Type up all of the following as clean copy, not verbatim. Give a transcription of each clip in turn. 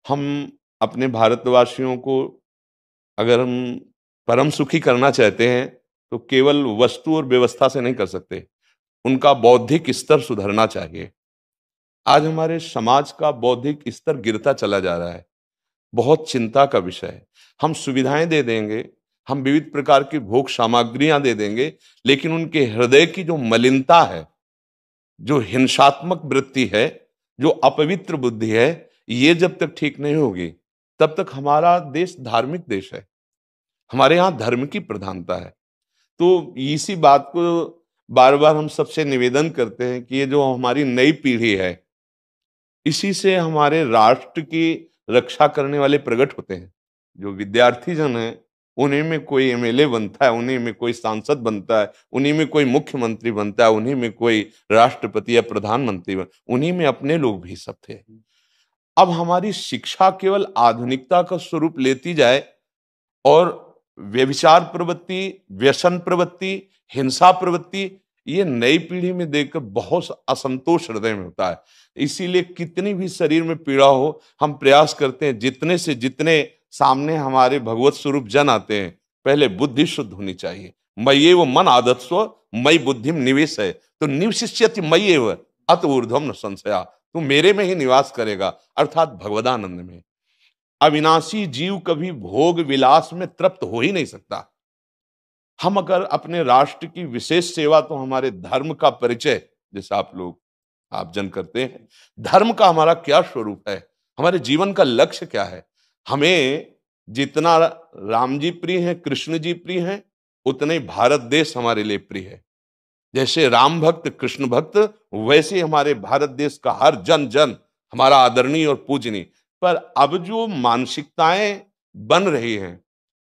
हम अपने भारतवासियों को अगर हम परम सुखी करना चाहते हैं तो केवल वस्तु और व्यवस्था से नहीं कर सकते। उनका बौद्धिक स्तर सुधरना चाहिए। आज हमारे समाज का बौद्धिक स्तर गिरता चला जा रहा है। बहुत चिंता का विषय है। हम सुविधाएं दे देंगे, हम विविध प्रकार की भोग सामग्रियां दे देंगे, लेकिन उनके हृदय की जो मलिनता है, जो हिंसात्मक वृत्ति है, जो अपवित्र बुद्धि है, ये जब तक ठीक नहीं होगी तब तक हमारा देश धार्मिक देश है। हमारे यहाँ धर्म की प्रधानता है। तो इसी बात को बार बार हम सबसे निवेदन करते हैं कि ये जो हमारी नई पीढ़ी है, इसी से हमारे राष्ट्र की रक्षा करने वाले प्रकट होते हैं। जो विद्यार्थी जन है, उन्हीं में कोई एमएलए बनता है, उन्हीं में कोई सांसद बनता है, उन्हीं में कोई मुख्यमंत्री बनता है, उन्हीं में कोई राष्ट्रपति या प्रधानमंत्री उन्हीं में अपने लोग भी सब थे। अब हमारी शिक्षा केवल आधुनिकता का स्वरूप लेती जाए और व्यभिचार प्रवृत्ति, व्यसन प्रवृत्ति, हिंसा प्रवृत्ति, ये नई पीढ़ी में देखकर बहुत असंतोष हृदय में होता है। इसीलिए कितनी भी शरीर में पीड़ा हो, हम प्रयास करते हैं जितने से जितने सामने हमारे भगवत स्वरूप जन आते हैं, पहले बुद्धि शुद्ध होनी चाहिए। मय्येव मन आदत्स्व मयि बुद्धिम निवेश है, तो निवशिष्यति मय्येव अत ऊर्ध्वम न संशया। तू मेरे में ही निवास करेगा, अर्थात भगवदानंद में। अविनाशी जीव कभी भोग विलास में तृप्त हो ही नहीं सकता। हम अगर अपने राष्ट्र की विशेष सेवा, तो हमारे धर्म का परिचय, जैसे आप जन करते हैं, धर्म का हमारा क्या स्वरूप है, हमारे जीवन का लक्ष्य क्या है। हमें जितना राम जी प्रिय हैं, कृष्ण जी प्रिय हैं, उतने ही भारत देश हमारे लिए प्रिय है। जैसे राम भक्त, कृष्ण भक्त, वैसे हमारे भारत देश का हर जन जन हमारा आदरणीय और पूजनीय। पर अब जो मानसिकताएं बन रही हैं,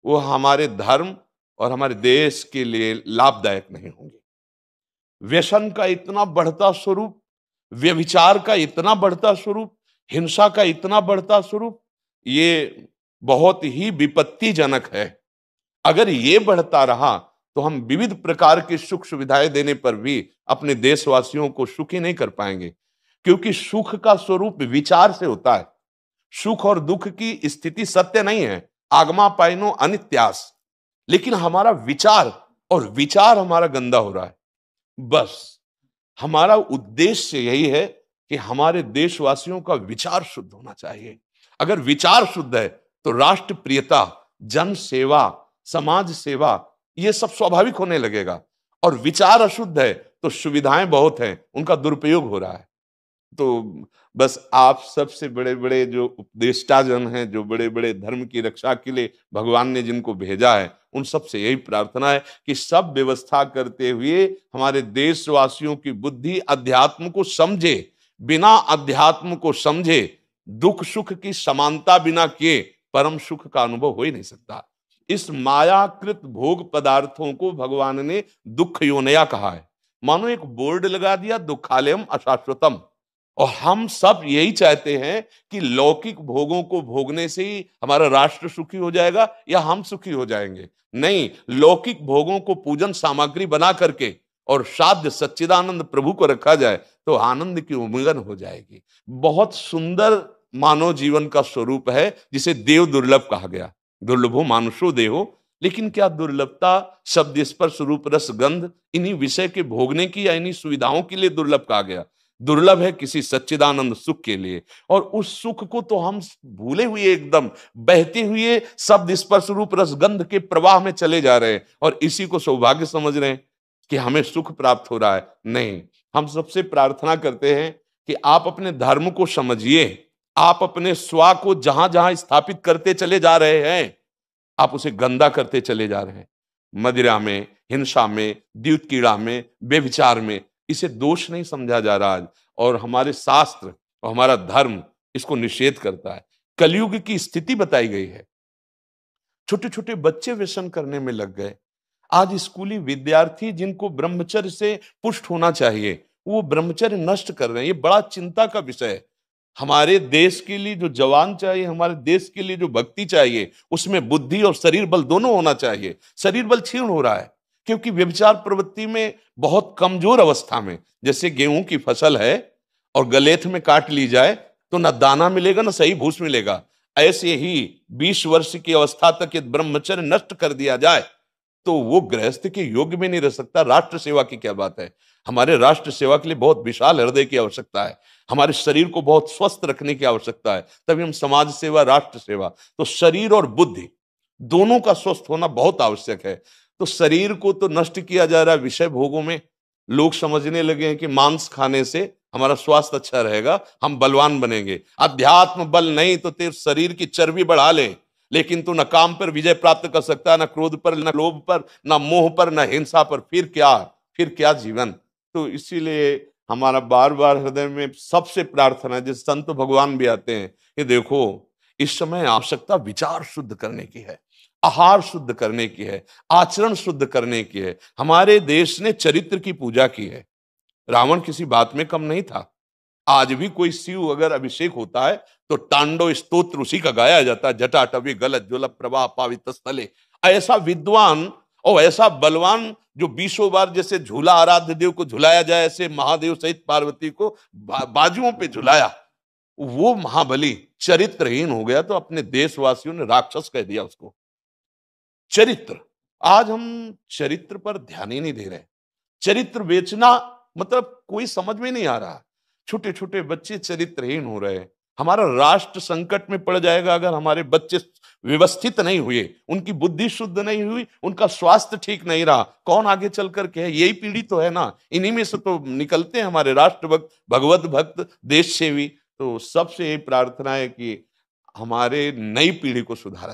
वो हमारे धर्म और हमारे देश के लिए लाभदायक नहीं होंगे। व्यसन का इतना बढ़ता स्वरूप, व्यभिचार का इतना बढ़ता स्वरूप, हिंसा का इतना बढ़ता स्वरूप, ये बहुत ही विपत्तिजनक है। अगर ये बढ़ता रहा तो हम विविध प्रकार की सुख सुविधाएं देने पर भी अपने देशवासियों को सुखी नहीं कर पाएंगे, क्योंकि सुख का स्वरूप विचार से होता है। सुख और दुख की स्थिति सत्य नहीं है, आगमा पाइनो अनित्यास, लेकिन हमारा विचार, और विचार हमारा गंदा हो रहा है। बस हमारा उद्देश्य यही है कि हमारे देशवासियों का विचार शुद्ध होना चाहिए। अगर विचार शुद्ध है तो राष्ट्र प्रियता, जन सेवा, समाज सेवा, ये सब स्वाभाविक होने लगेगा। और विचार अशुद्ध है तो सुविधाएं बहुत हैं, उनका दुरुपयोग हो रहा है। तो बस आप सबसे बड़े बड़े जो उपदेष्टा जन हैं, जो बड़े बड़े धर्म की रक्षा के लिए भगवान ने जिनको भेजा है, उन सबसे यही प्रार्थना है कि सब व्यवस्था करते हुए हमारे देशवासियों की बुद्धि अध्यात्म को समझे। बिना अध्यात्म को समझे दुख सुख की समानता बिना किए परम सुख का अनुभव हो ही नहीं सकता। इस मायाकृत भोग पदार्थों को भगवान ने दुख योनया कहा है। मानो एक बोर्ड लगा दिया, दुखालयम अशाश्वतम। और हम सब यही चाहते हैं कि लौकिक भोगों को भोगने से ही हमारा राष्ट्र सुखी हो जाएगा या हम सुखी हो जाएंगे। नहीं, लौकिक भोगों को पूजन सामग्री बना करके और साध्य सच्चिदानंद प्रभु को रखा जाए तो आनंद की उमंगन हो जाएगी। बहुत सुंदर मानव जीवन का स्वरूप है, जिसे देव दुर्लभ कहा गया। दुर्लभो मानुषो देहो, लेकिन क्या दुर्लभता शब्द स्पर्श रूप रस गंध इन्हीं विषय के भोगने की या इन्हीं सुविधाओं के लिए दुर्लभ कहा गया? दुर्लभ है किसी सच्चिदानंद सुख के लिए। और उस सुख को तो हम भूले हुए, एकदम बहते हुए शब्द स्पर्श रूप रस गंध के प्रवाह में चले जा रहे हैं और इसी को सौभाग्य समझ रहे हैं कि हमें सुख प्राप्त हो रहा है। नहीं, हम सबसे प्रार्थना करते हैं कि आप अपने धर्म को समझिए। आप अपने स्व को जहां जहां स्थापित करते चले जा रहे हैं, आप उसे गंदा करते चले जा रहे हैं। मदिरा में, हिंसा में, द्यूत कीड़ा में, व्यभिचार में, इसे दोष नहीं समझा जा रहा आज। और हमारे शास्त्र और हमारा धर्म इसको निषेध करता है। कलयुग की स्थिति बताई गई है। छोटे छोटे बच्चे व्यसन करने में लग गए। आज स्कूली विद्यार्थी जिनको ब्रह्मचर्य से पुष्ट होना चाहिए, वो ब्रह्मचर्य नष्ट कर रहे हैं। ये बड़ा चिंता का विषय है। हमारे देश के लिए जो जवान चाहिए, हमारे देश के लिए जो भक्ति चाहिए, उसमें बुद्धि और शरीर बल दोनों होना चाहिए। शरीर बल क्षीण हो रहा है क्योंकि व्यभिचार प्रवृत्ति में बहुत कमजोर अवस्था में, जैसे गेहूं की फसल है और गलेथ में काट ली जाए तो ना दाना मिलेगा ना सही भूस मिलेगा। ऐसे ही 20 वर्ष की अवस्था तक यदि ब्रह्मचर्य नष्ट कर दिया जाए तो वो गृहस्थ के योग्य में नहीं रह सकता। राष्ट्र सेवा की क्या बात है। हमारे राष्ट्र सेवा के लिए बहुत विशाल हृदय की आवश्यकता है। हमारे शरीर को बहुत स्वस्थ रखने की आवश्यकता है, तभी हम समाज सेवा, राष्ट्र सेवा। तो शरीर और बुद्धि दोनों का स्वस्थ होना बहुत आवश्यक है। तो शरीर को तो नष्ट किया जा रहा है विषय भोगों में। लोग समझने लगे हैं कि मांस खाने से हमारा स्वास्थ्य अच्छा रहेगा, हम बलवान बनेंगे। अध्यात्म बल नहीं तो तेरे शरीर की चर्बी बढ़ा ले, लेकिन तू न काम पर विजय प्राप्त कर सकता, न क्रोध पर, न लोभ पर, न मोह पर, न हिंसा पर। फिर क्या जीवन। तो इसीलिए हमारा बार बार हृदय में सबसे प्रार्थना है, जिस संत भगवान भी आते हैं, कि देखो इस समय आवश्यकता विचार शुद्ध करने की है, आहार शुद्ध करने की है, आचरण शुद्ध करने की है। हमारे देश ने चरित्र की पूजा की है। रावण किसी बात में कम नहीं था। आज भी कोई शिव अगर अभिषेक होता है तो तांडव स्तोत्र उसी का गाया जाता है। जटाटवी गलत ज्वल प्रवाह पावित स्थले। ऐसा विद्वान और ऐसा बलवान जो 20 बार जैसे झूला आराध्य देव को झुलाया जाए, ऐसे महादेव सहित पार्वती को बाजुओं पे झुलाया, वो महाबली चरित्रहीन हो गया तो अपने देशवासियों ने राक्षस कह दिया उसको। चरित्र, आज हम चरित्र पर ध्यान ही नहीं दे रहे। चरित्र बेचना मतलब कोई समझ में नहीं आ रहा। छोटे छोटे बच्चे चरित्रहीन हो रहे हैं। हमारा राष्ट्र संकट में पड़ जाएगा अगर हमारे बच्चे व्यवस्थित नहीं हुए, उनकी बुद्धि शुद्ध नहीं हुई, उनका स्वास्थ्य ठीक नहीं रहा। कौन आगे चल कर के है? यही पीढ़ी तो है ना, इन्हीं में से तो निकलते हैं हमारे राष्ट्र भक्त, भगवत भक्त, देश सेवी। तो सबसे यही प्रार्थना है कि हमारे नई पीढ़ी को सुधारा